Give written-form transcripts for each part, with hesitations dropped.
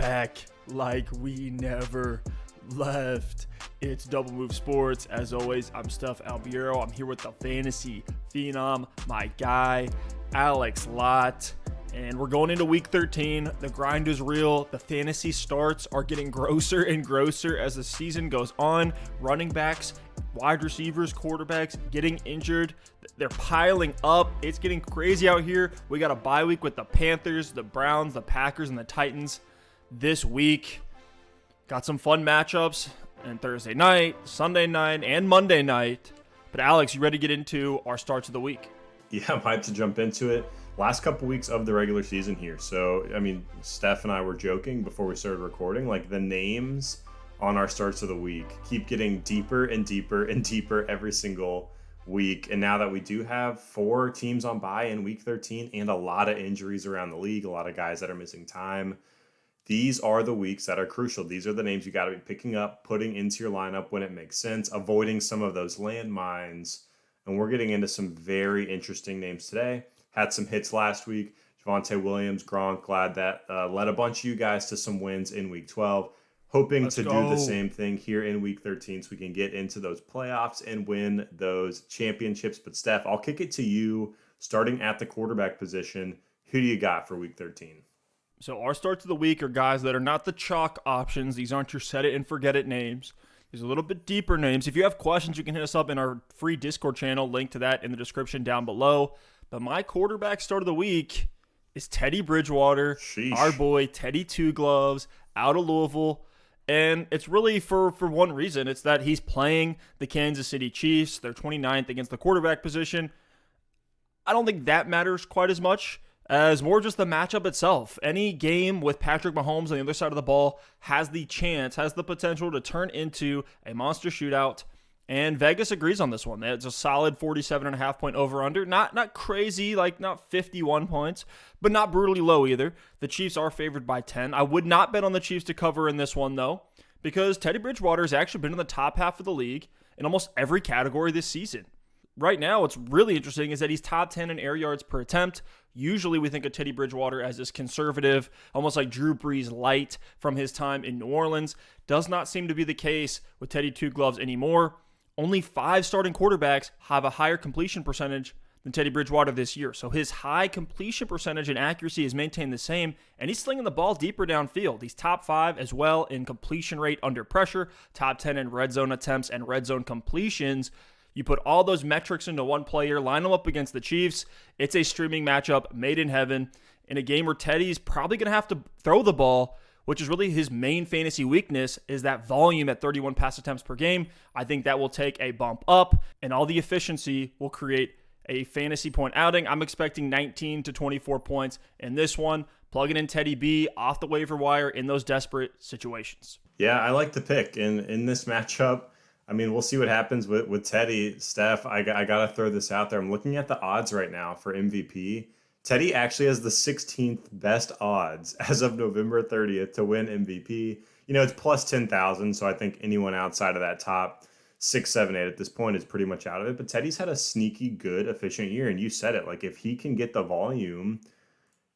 back like we never left. It's Double Move Sports. As always, I'm Stef Albiero. I'm here with the fantasy phenom, my guy, Alex Lott. And we're going into week 13. The grind is real. The fantasy starts are getting grosser and grosser as the season goes on. Running backs, wide receivers, quarterbacks getting injured. They're piling up. It's getting crazy out here. We got a bye week with the Panthers, the Browns, the Packers, and the Titans this week. Got some fun matchups on Thursday night, Sunday night, and Monday night. But Alex, you ready to get into our starts of the week? Yeah, I'm hyped to jump into it. Last couple weeks of the regular season here. So, I mean, Steph and I were joking before we started recording, like the names on our starts of the week keep getting deeper and deeper and deeper every single week. And now that we do have 4 teams on bye in week 13 and a lot of injuries around the league, a lot of guys that are missing time, these are the weeks that are crucial. These are the names you got to be picking up, putting into your lineup when it makes sense, avoiding some of those landmines. And we're getting into some very interesting names today. Had some hits last week. Devonta Williams, Gronk, glad that led a bunch of you guys to some wins in week 12. Hoping to do the same thing here in week 13 so we can get into those playoffs and win those championships. But Steph, I'll kick it to you, starting at the quarterback position. Who do you got for week 13? So our starts of the week are guys that are not the chalk options. These aren't your set it and forget it names. These are a little bit deeper names. If you have questions, you can hit us up in our free Discord channel. Link to that in the description down below. But my quarterback start of the week is Teddy Bridgewater, our boy Teddy Two Gloves, out of Louisville. And it's really for one reason. It's that he's playing the Kansas City Chiefs. They're 29th against the quarterback position. I don't think that matters quite as much as more just the matchup itself. Any game with Patrick Mahomes on the other side of the ball has the potential to turn into a monster shootout. And Vegas agrees on this one. It's a solid 47.5 point over-under. Not crazy, like not 51 points, but not brutally low either. The Chiefs are favored by 10. I would not bet on the Chiefs to cover in this one, though, because Teddy Bridgewater has actually been in the top half of the league in almost every category this season. Right now, what's really interesting is that he's top 10 in air yards per attempt. Usually we think of Teddy Bridgewater as this conservative, almost like Drew Brees light from his time in New Orleans. Does not seem to be the case with Teddy Two Gloves anymore. Only 5 starting quarterbacks have a higher completion percentage than Teddy Bridgewater this year. So his high completion percentage and accuracy is maintained the same, and he's slinging the ball deeper downfield. He's top 5 as well in completion rate under pressure, top 10 in red zone attempts and red zone completions. You put all those metrics into one player, line them up against the Chiefs. It's a streaming matchup made in heaven in a game where Teddy's probably going to have to throw the ball, which is really his main fantasy weakness, is that volume at 31 pass attempts per game. I think that will take a bump up, and all the efficiency will create a fantasy point outing. I'm expecting 19 to 24 points in this one. Plugging in Teddy B off the waiver wire in those desperate situations. Yeah, I like the pick in this matchup. I mean, we'll see what happens with Teddy. Steph, I got to throw this out there. I'm looking at the odds right now for MVP. Teddy actually has the 16th best odds as of November 30th to win MVP. You know, it's plus 10,000, so I think anyone outside of that top 6, 7, 8 at this point is pretty much out of it. But Teddy's had a sneaky good, efficient year, and you said it. Like, if he can get the volume,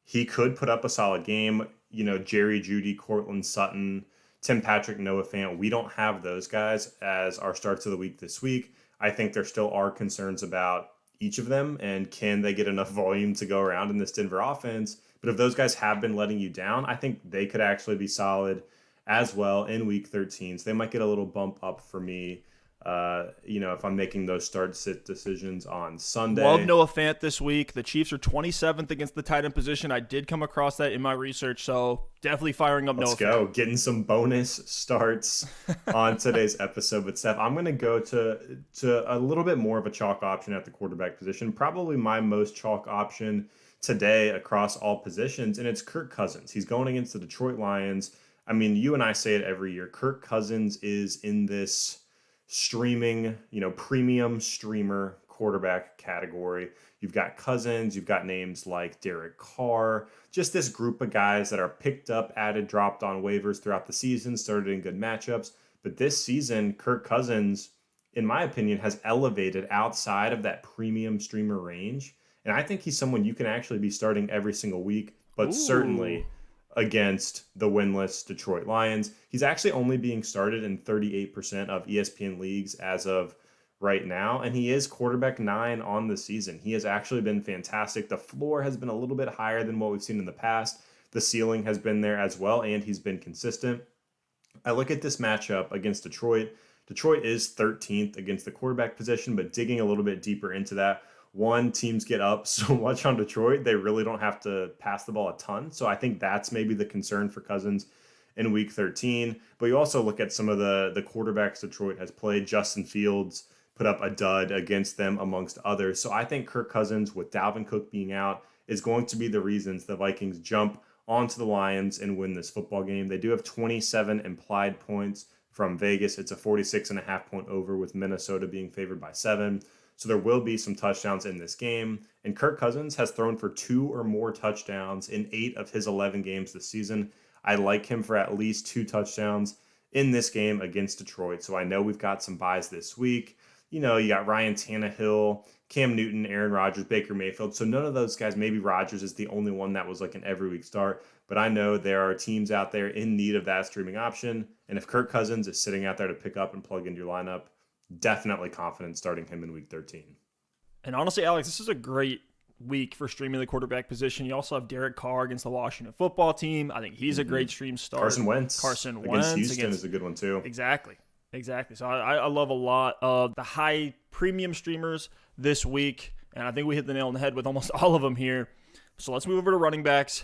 he could put up a solid game. You know, Jerry Jeudy, Cortland Sutton, Tim Patrick, Noah Fant, we don't have those guys as our starts of the week this week. I think there still are concerns about each of them, and can they get enough volume to go around in this Denver offense? But if those guys have been letting you down, I think they could actually be solid as well in week 13. So they might get a little bump up for me, if I'm making those start-sit decisions on Sunday. Love Noah Fant this week. The Chiefs are 27th against the tight end position. I did come across that in my research, so definitely firing up Noah Fant. Let's go. Getting some bonus starts on today's episode. But, Steph, I'm going to go to a little bit more of a chalk option at the quarterback position. Probably my most chalk option today across all positions, and it's Kirk Cousins. He's going against the Detroit Lions. I mean, you and I say it every year. Kirk Cousins is in this streaming, premium streamer quarterback category. You've got Cousins, you've got names like Derek Carr, just this group of guys that are picked up, added, dropped on waivers throughout the season, started in good matchups. But this season, Kirk Cousins, in my opinion, has elevated outside of that premium streamer range. And I think he's someone you can actually be starting every single week, but certainly against the winless Detroit Lions. He's actually only being started in 38% of ESPN leagues as of right now, and he is quarterback 9 on the season. He has actually been fantastic. The floor has been a little bit higher than what we've seen in the past. The ceiling has been there as well, and he's been consistent. I look at this matchup against Detroit. Detroit is 13th against the quarterback position, but digging a little bit deeper into that, one, teams get up so much on Detroit, they really don't have to pass the ball a ton. So I think that's maybe the concern for Cousins in week 13. But you also look at some of the quarterbacks Detroit has played. Justin Fields put up a dud against them amongst others. So I think Kirk Cousins, with Dalvin Cook being out, is going to be the reasons the Vikings jump onto the Lions and win this football game. They do have 27 implied points from Vegas. It's a 46.5 point over, with Minnesota being favored by 7. So there will be some touchdowns in this game. And Kirk Cousins has thrown for 2 or more touchdowns in 8 of his 11 games this season. I like him for at least 2 touchdowns in this game against Detroit. So I know we've got some buys this week. You know, you got Ryan Tannehill, Cam Newton, Aaron Rodgers, Baker Mayfield. So none of those guys, maybe Rodgers is the only one that was like an every week start. But I know there are teams out there in need of that streaming option. And if Kirk Cousins is sitting out there to pick up and plug into your lineup, definitely confident starting him in week 13. And honestly, Alex, this is a great week for streaming the quarterback position. You also have Derek Carr against the Washington football team. I think he's a great stream start. Carson Wentz against Houston is a good one too. Exactly. So I love a lot of the high premium streamers this week, and I think we hit the nail on the head with almost all of them here. So let's move over to running backs.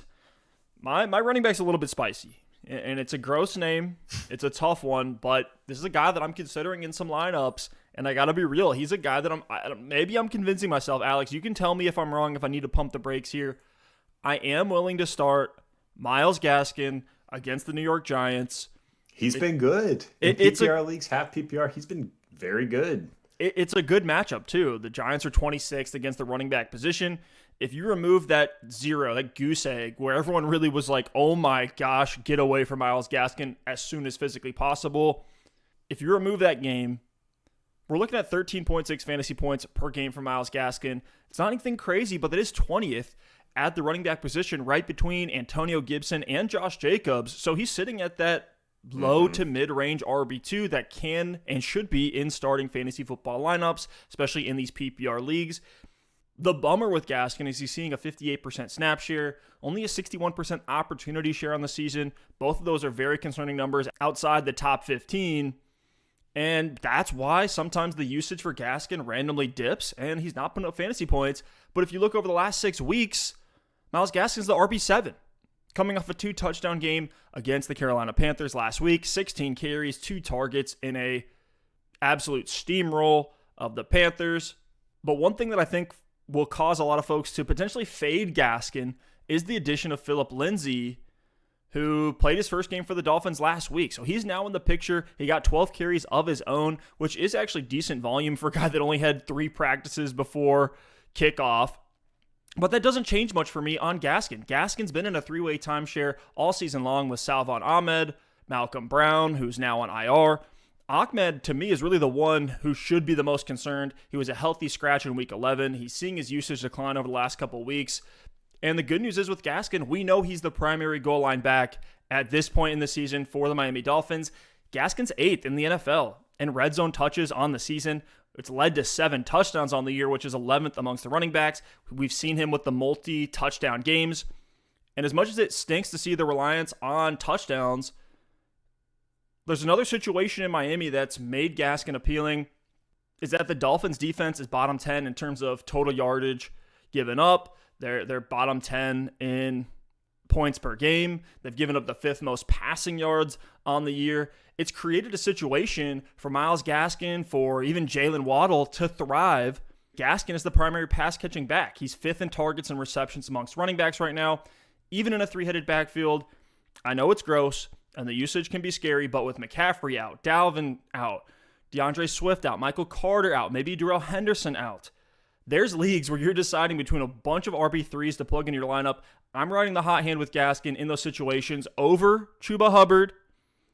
My running back's a little bit spicy, and it's a gross name. It's a tough one, but this is a guy that I'm considering in some lineups, and I got to be real. He's a guy that maybe I'm convincing myself. Alex, you can tell me if I'm wrong, if I need to pump the brakes here. I am willing to start Myles Gaskin against the New York Giants. He's been good. In PPR leagues, half PPR, he's been very good. It's a good matchup, too. The Giants are 26th against the running back position. If you remove that zero, that goose egg, where everyone really was like, oh my gosh, get away from Myles Gaskin as soon as physically possible. If you remove that game, we're looking at 13.6 fantasy points per game for Myles Gaskin. It's not anything crazy, but that is 20th at the running back position, right between Antonio Gibson and Josh Jacobs. So he's sitting at that low to mid-range RB2 that can and should be in starting fantasy football lineups, especially in these PPR leagues. The bummer with Gaskin is he's seeing a 58% snap share, only a 61% opportunity share on the season. Both of those are very concerning numbers outside the top 15. And that's why sometimes the usage for Gaskin randomly dips and he's not putting up fantasy points. But if you look over the last 6 weeks, Myles Gaskin's the RB7. Coming off a 2-touchdown game against the Carolina Panthers last week, 16 carries, 2 targets in a absolute steamroll of the Panthers. But one thing that I think will cause a lot of folks to potentially fade Gaskin is the addition of Phillip Lindsay, who played his first game for the Dolphins last week. So he's now in the picture. He got 12 carries of his own, which is actually decent volume for a guy that only had 3 practices before kickoff. But that doesn't change much for me on Gaskin. Gaskin's been in a 3-way timeshare all season long with Salvon Ahmed, Malcolm Brown, who's now on IR. Ahmed, to me, is really the one who should be the most concerned. He was a healthy scratch in week 11. He's seeing his usage decline over the last couple of weeks. And the good news is with Gaskin, we know he's the primary goal line back at this point in the season for the Miami Dolphins. Gaskin's 8th in the NFL in red zone touches on the season. It's led to 7 touchdowns on the year, which is 11th amongst the running backs. We've seen him with the multi-touchdown games. And as much as it stinks to see the reliance on touchdowns, there's another situation in Miami that's made Gaskin appealing, is that the Dolphins' defense is bottom 10 in terms of total yardage given up. They're bottom 10 in points per game. They've given up the 5th most passing yards on the year. It's created a situation for Myles Gaskin, for even Jalen Waddle to thrive. Gaskin is the primary pass-catching back. He's 5th in targets and receptions amongst running backs right now, even in a 3-headed backfield. I know it's gross, and the usage can be scary, but with McCaffrey out, Dalvin out, DeAndre Swift out, Michael Carter out, maybe Darrell Henderson out, there's leagues where you're deciding between a bunch of RB3s to plug in your lineup. I'm riding the hot hand with Gaskin in those situations over Chuba Hubbard.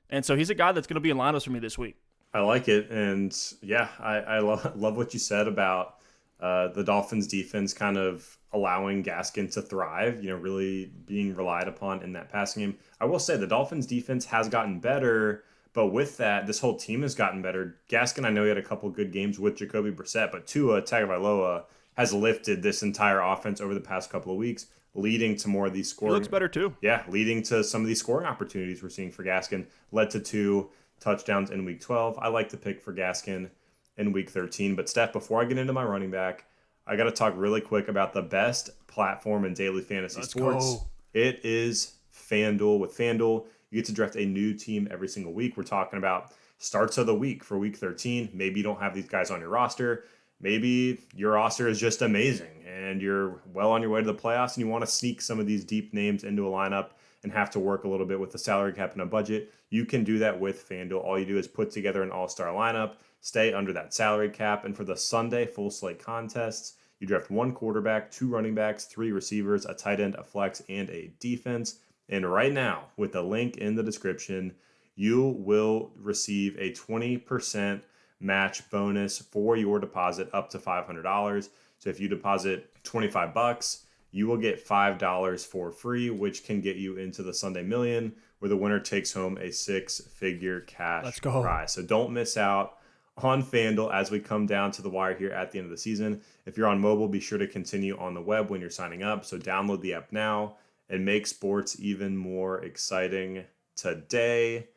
And so he's a guy that's going to be in lineups for me this week. I like it. And yeah, I love what you said about The Dolphins defense kind of allowing Gaskin to thrive, really being relied upon in that passing game. I will say the Dolphins defense has gotten better, but with that, this whole team has gotten better. Gaskin, I know he had a couple good games with Jacoby Brissett, but Tua Tagovailoa has lifted this entire offense over the past couple of weeks, leading to more of these scoring. He looks better too. Yeah, leading to some of these scoring opportunities we're seeing for Gaskin. Led to 2 touchdowns in Week 12. I like to pick for Gaskin in Week 13. But Steph, before I get into my running back, I got to talk really quick about the best platform in daily fantasy sports. Go. It is FanDuel. With FanDuel, you get to draft a new team every single week. We're talking about starts of the week for Week 13. Maybe you don't have these guys on your roster. Maybe your roster is just amazing and you're well on your way to the playoffs and you want to sneak some of these deep names into a lineup and have to work a little bit with the salary cap and a budget. You can do that with FanDuel. All you do is put together an all-star lineup, stay under that salary cap, and for the Sunday full slate contests, you draft 1 quarterback, 2 running backs, 3 receivers, a tight end, a flex, and a defense. And right now, with the link in the description, you will receive a 20% match bonus for your deposit up to $500. So if you deposit $25, you will get $5 for free, which can get you into the Sunday Million, where the winner takes home a 6-figure cash prize. So don't miss out on FanDuel as we come down to the wire here at the end of the season. If you're on mobile, be sure to continue on the web when you're signing up. So download the app now and make sports even more exciting today.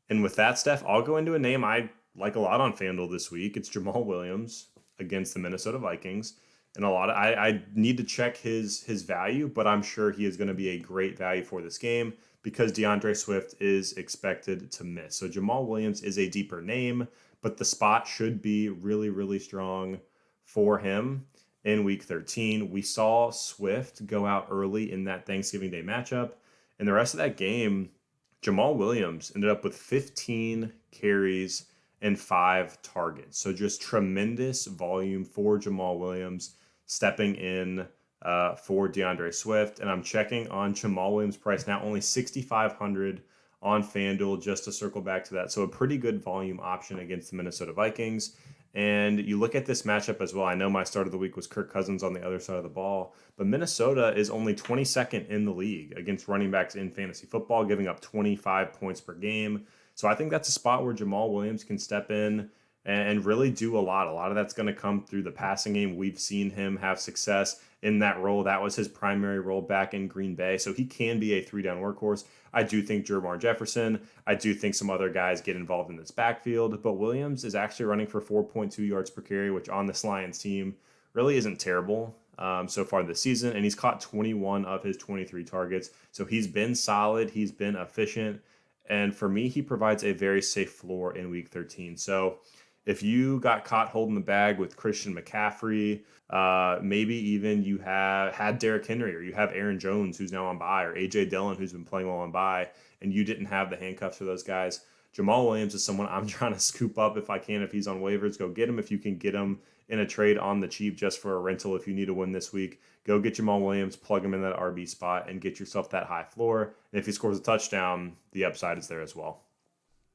And with that, Steph, I'll go into a name I like a lot on FanDuel this week. It's Jamaal Williams against the Minnesota Vikings. And I need to check his value, but I'm sure he is going to be a great value for this game because DeAndre Swift is expected to miss. So Jamaal Williams is a deeper name, but the spot should be really, really strong for him in Week 13. We saw Swift go out early in that Thanksgiving Day matchup. And the rest of that game, Jamaal Williams ended up with 15 carries and 5 targets. So just tremendous volume for Jamaal Williams stepping in for DeAndre Swift. And I'm checking on Jamaal Williams' price now, only $6,500 on FanDuel, just to circle back to that. So a pretty good volume option against the Minnesota Vikings. And you look at this matchup as well. I know my start of the week was Kirk Cousins on the other side of the ball, but Minnesota is only 22nd in the league against running backs in fantasy football, giving up 25 points per game. So I think that's a spot where Jamaal Williams can step in and really do a lot. A lot of that's going to come through the passing game. We've seen him have success in that role. That was his primary role back in Green Bay. So he can be a 3-down workhorse. I do think Jermar Jefferson, I do think some other guys get involved in this backfield, but Williams is actually running for 4.2 yards per carry, which on this Lions team really isn't terrible so far this season. And he's caught 21 of his 23 targets. So he's been solid. He's been efficient. And for me, he provides a very safe floor in Week 13. So if you got caught holding the bag with Christian McCaffrey, maybe even you had Derrick Henry, or you have Aaron Jones, who's now on bye, or A.J. Dillon, who's been playing well on bye, and you didn't have the handcuffs for those guys, Jamaal Williams is someone I'm trying to scoop up if I can. If he's on waivers, go get him. If you can get him in a trade on the cheap just for a rental, if you need to win this week, go get Jamaal Williams, plug him in that RB spot, and get yourself that high floor. And if he scores a touchdown, the upside is there as well.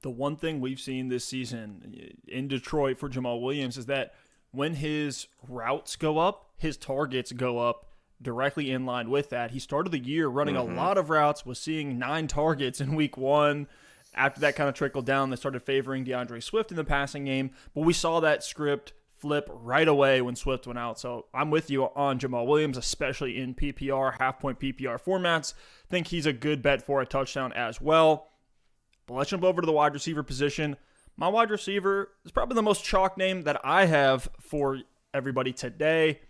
The one thing we've seen this season in Detroit for Jamaal Williams is that when his routes go up, his targets go up directly in line with that. He started the year running a lot of routes, was seeing 9 targets in Week 1. After that kind of trickled down, they started favoring DeAndre Swift in the passing game. But we saw that script flip right away when Swift went out. So I'm with you on Jamaal Williams, especially in PPR, half-point PPR formats. Think he's a good bet for a touchdown as well. But let's jump over to the wide receiver position. My wide receiver is probably the most chalk name that I have for everybody today.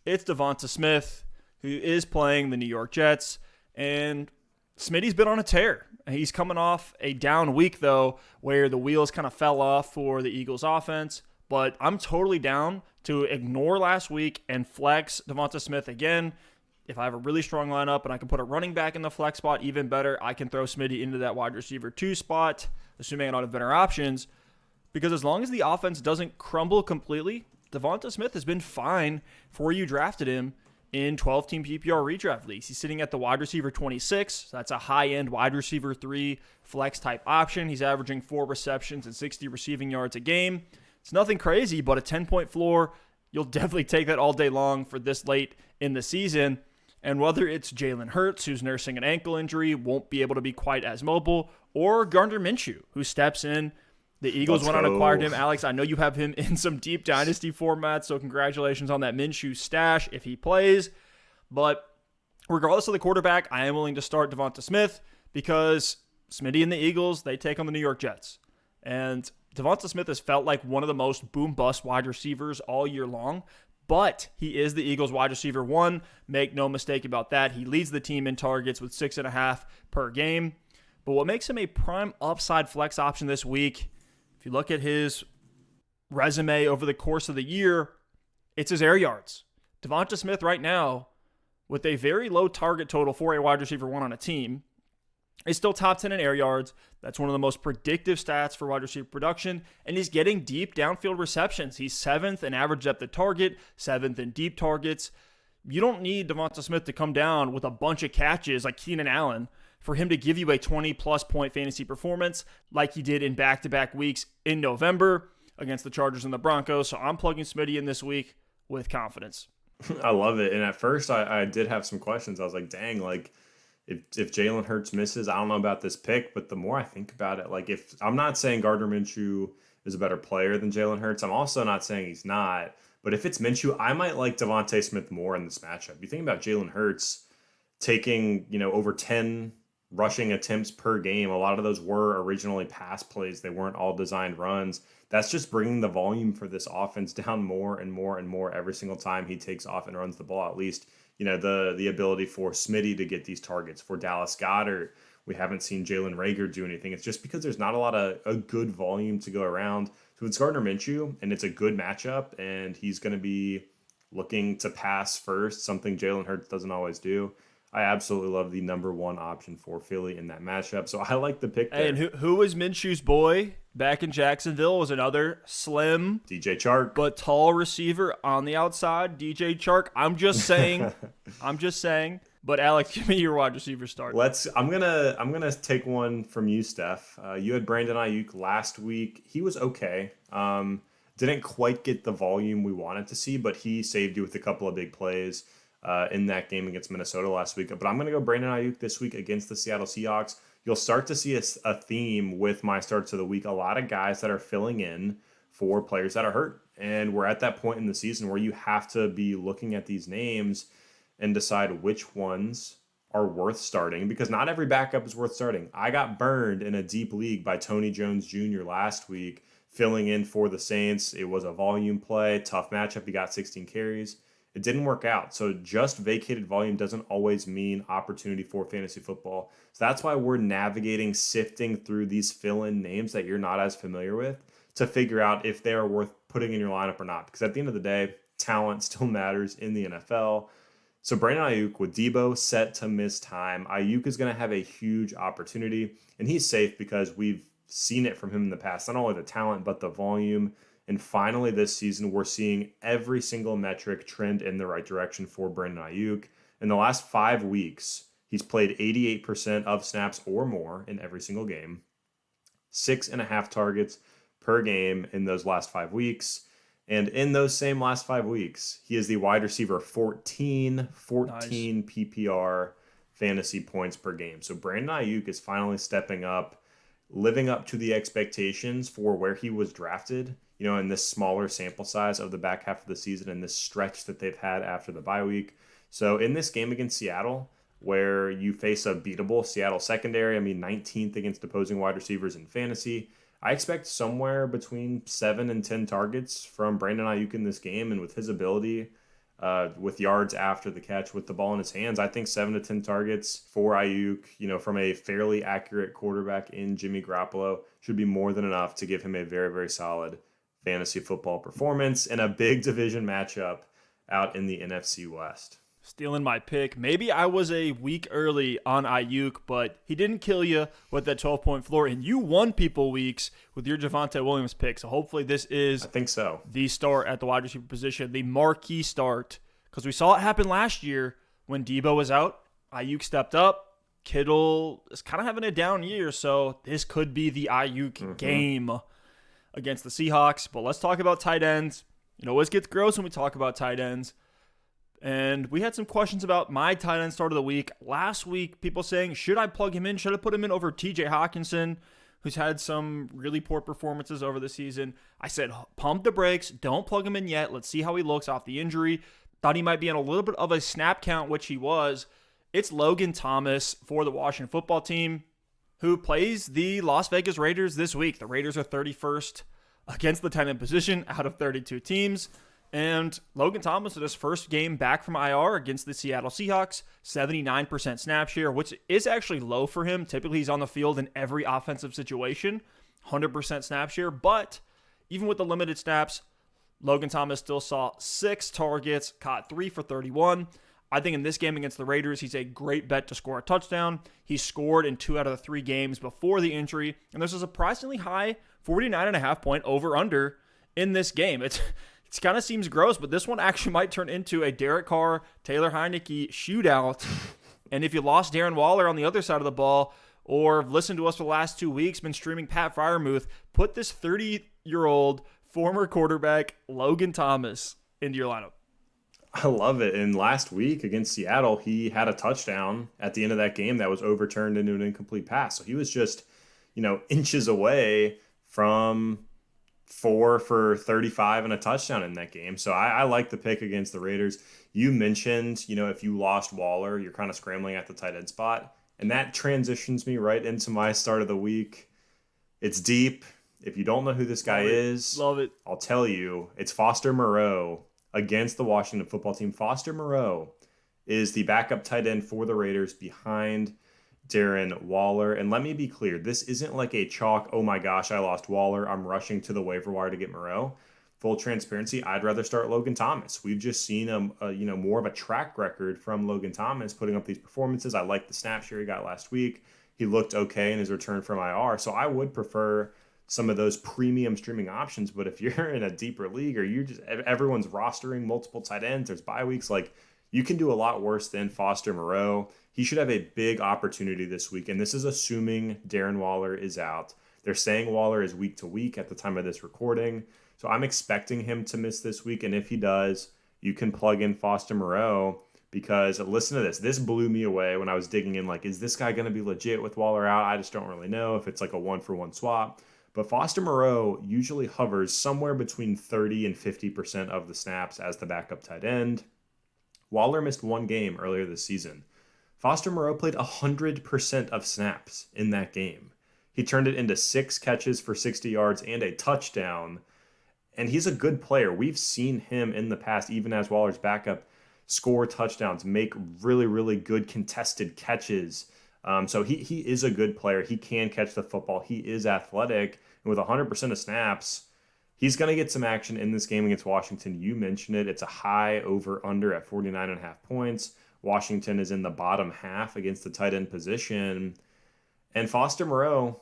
It's Devonta Smith, who is playing the New York Jets. And Smitty's been on a tear. He's coming off a down week, though, where the wheels kind of fell off for the Eagles offense. But I'm totally down to ignore last week and flex Devonta Smith again. If I have a really strong lineup and I can put a running back in the flex spot, even better, I can throw Smitty into that wide receiver 2 spot, assuming I don't have better options. Because as long as the offense doesn't crumble completely, Devonta Smith has been fine for you drafted him in 12-team PPR redraft leagues. He's sitting at the wide receiver 26. So that's a high-end wide receiver 3 flex type option. He's averaging 4 receptions and 60 receiving yards a game. It's nothing crazy, but a 10-point floor you'll definitely take that all day long for this late in the season. And whether it's Jalen Hurts, who's nursing an ankle injury, won't be able to be quite as mobile, or Gardner Minshew, who steps in. The Eagles went out and acquired him. Alex, I know you have him in some deep dynasty formats, so congratulations on that Minshew stash if he plays. But regardless of the quarterback, I am willing to start Devonta Smith because Smitty and the Eagles, they take on the New York Jets. And Devonta Smith has felt like one of the most boom-bust wide receivers all year long, but he is the Eagles wide receiver one. Make no mistake about that. He leads the team in targets with 6.5 per game. But what makes him a prime upside flex option this week, if you look at his resume over the course of the year, it's his air yards. Devonta Smith right now, with a very low target total for a wide receiver one on a team, is still top 10 in air yards. That's one of the most predictive stats for wide receiver production, and he's getting deep downfield receptions. He's 7th in average depth of target, 7th in deep targets. You don't need Devonta Smith to come down with a bunch of catches like Keenan Allen for him to give you a 20-plus point fantasy performance like he did in back-to-back weeks in November against the Chargers and the Broncos. So I'm plugging Smitty in this week with confidence. I love it. And at first, I did have some questions. I was like, dang, like, if Jalen Hurts misses, I don't know about this pick, but the more I think about it, like if I'm not saying Gardner Minshew is a better player than Jalen Hurts, I'm also not saying he's not. But if it's Minshew, I might like Devonta Smith more in this matchup. You think about Jalen Hurts taking, over 10 rushing attempts per game. A lot of those were originally pass plays. They weren't all designed runs. That's just bringing the volume for this offense down more and more and more every single time he takes off and runs the ball. At least, the ability for Smitty to get these targets. For Dallas Goedert, we haven't seen Jalen Reagor do anything. It's just because there's not a lot of a good volume to go around. So it's Gardner Minshew, and it's a good matchup, and he's going to be looking to pass first, something Jalen Hurts doesn't always do. I absolutely love the number one option for Philly in that matchup. So I like the pick there. And who was Minshew's boy back in Jacksonville? Was another slim DJ Chark, but tall receiver on the outside. DJ Chark. I'm just saying. But Alex, give me your wide receiver start. I'm gonna take one from you, Steph. You had Brandon Aiyuk last week. He was okay. Didn't quite get the volume we wanted to see, but he saved you with a couple of big plays in that game against Minnesota last week. But I'm going to go Brandon Aiyuk this week against the Seattle Seahawks. You'll start to see a theme with my starts of the week. A lot of guys that are filling in for players that are hurt. And we're at that point in the season where you have to be looking at these names and decide which ones are worth starting, because not every backup is worth starting. I got burned in a deep league by Tony Jones Jr. last week, filling in for the Saints. It was a volume play, tough matchup. He got 16 carries. It didn't work out. So just vacated volume doesn't always mean opportunity for fantasy football. So that's why we're navigating, sifting through these fill-in names that you're not as familiar with to figure out if they are worth putting in your lineup or not. Because at the end of the day, talent still matters in the NFL. So Brandon Aiyuk with Debo set to miss time. Aiyuk is going to have a huge opportunity, and he's safe because we've seen it from him in the past. Not only the talent, but the volume. And finally, this season, we're seeing every single metric trend in the right direction for Brandon Aiyuk. In the last 5 weeks, he's played 88% of snaps or more in every single game. 6.5 targets per game in those last 5 weeks. And in those same last 5 weeks, he is the wide receiver 14 nice. PPR fantasy points per game. So Brandon Aiyuk is finally stepping up, living up to the expectations for where he was drafted, in this smaller sample size of the back half of the season and this stretch that they've had after the bye week. So in this game against Seattle, where you face a beatable Seattle secondary, 19th against opposing wide receivers in fantasy, I expect somewhere between 7 and 10 targets from Brandon Aiyuk in this game. And with his ability, with yards after the catch with the ball in his hands, I think 7 to 10 targets for Aiyuk, from a fairly accurate quarterback in Jimmy Garoppolo should be more than enough to give him a very, very solid fantasy football performance in a big division matchup out in the NFC West. Stealing my pick. Maybe I was a week early on Aiyuk, but he didn't kill you with that 12-point floor, and you won people weeks with your Devonta Williams pick. So hopefully this is, I think so, the start at the wide receiver position, the marquee start, because we saw it happen last year when Debo was out. Aiyuk stepped up. Kittle is kind of having a down year, so this could be the Aiyuk game against the Seahawks. But let's talk about tight ends. It always gets gross when we talk about tight ends. And we had some questions about my tight end start of the week. Last week, people saying, should I plug him in? Should I put him in over TJ Hawkinson, who's had some really poor performances over the season? I said, pump the brakes. Don't plug him in yet. Let's see how he looks off the injury. Thought he might be on a little bit of a snap count, which he was. It's Logan Thomas for the Washington football team, who plays the Las Vegas Raiders this week. The Raiders are 31st against the tight end position out of 32 teams. And Logan Thomas in his first game back from IR against the Seattle Seahawks, 79% snap share, which is actually low for him. Typically, he's on the field in every offensive situation, 100% snap share. But even with the limited snaps, Logan Thomas still saw 6 targets, caught 3 for 31. I think in this game against the Raiders, he's a great bet to score a touchdown. He scored in 2 out of the 3 games before the injury. And there's a surprisingly high 49.5 point over-under in this game. It kind of seems gross, but this one actually might turn into a Derek Carr, Taylor Heineke shootout. And if you lost Darren Waller on the other side of the ball, or listened to us for the last 2 weeks, been streaming Pat Freiermuth, put this 30-year-old former quarterback Logan Thomas into your lineup. I love it. And last week against Seattle, he had a touchdown at the end of that game that was overturned into an incomplete pass. So he was just, inches away from 4 for 35 and a touchdown in that game. So I like the pick against the Raiders. You mentioned, if you lost Waller, you're kind of scrambling at the tight end spot. And that transitions me right into my start of the week. It's deep. If you don't know who this guy is, love it. I'll tell you. It's Foster Moreau against the Washington football team. Foster Moreau is the backup tight end for the Raiders behind Darren Waller. And let me be clear, this isn't like a chalk, oh my gosh, I lost Waller, I'm rushing to the waiver wire to get Moreau. Full transparency, I'd rather start Logan Thomas. We've just seen a more of a track record from Logan Thomas putting up these performances. I like the snap share he got last week. He looked okay in his return from IR. So I would prefer some of those premium streaming options. But if you're in a deeper league or everyone's rostering multiple tight ends, there's bye weeks, you can do a lot worse than Foster Moreau. He should have a big opportunity this week. And this is assuming Darren Waller is out. They're saying Waller is week to week at the time of this recording. So I'm expecting him to miss this week. And if he does, you can plug in Foster Moreau, because listen to this. This blew me away when I was digging in. Is this guy going to be legit with Waller out? I just don't really know if it's a 1-for-1 swap. But Foster Moreau usually hovers somewhere between 30 and 50% of the snaps as the backup tight end. Waller missed 1 game earlier this season. Foster Moreau played 100% of snaps in that game. He turned it into 6 catches for 60 yards and a touchdown. And he's a good player. We've seen him in the past, even as Waller's backup, score touchdowns, make really, really good contested catches. So he is a good player. He can catch the football. He is athletic. And with 100% of snaps, he's going to get some action in this game against Washington. You mentioned it. It's a high over-under at 49.5 points. Washington is in the bottom half against the tight end position. And Foster Moreau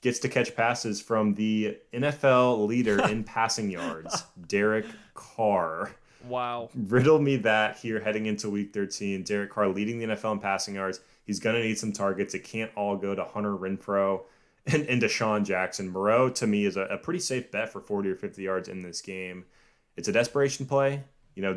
gets to catch passes from the NFL leader in passing yards, Derek Carr. Wow. Riddle me that here heading into week 13. Derek Carr leading the NFL in passing yards. He's going to need some targets. It can't all go to Hunter Renfrow and Deshaun Jackson. Moreau, to me, is a pretty safe bet for 40 or 50 yards in this game. It's a desperation play.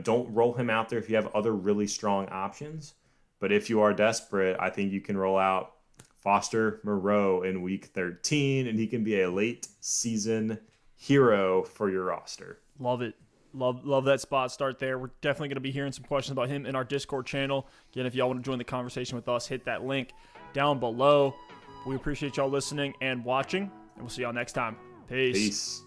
Don't roll him out there if you have other really strong options. But if you are desperate, I think you can roll out Foster Moreau in week 13, and he can be a late season hero for your roster. Love it. Love that spot start there. We're definitely going to be hearing some questions about him in our Discord channel. Again, if y'all want to join the conversation with us, hit that link down below. We appreciate y'all listening and watching, and we'll see y'all next time. Peace.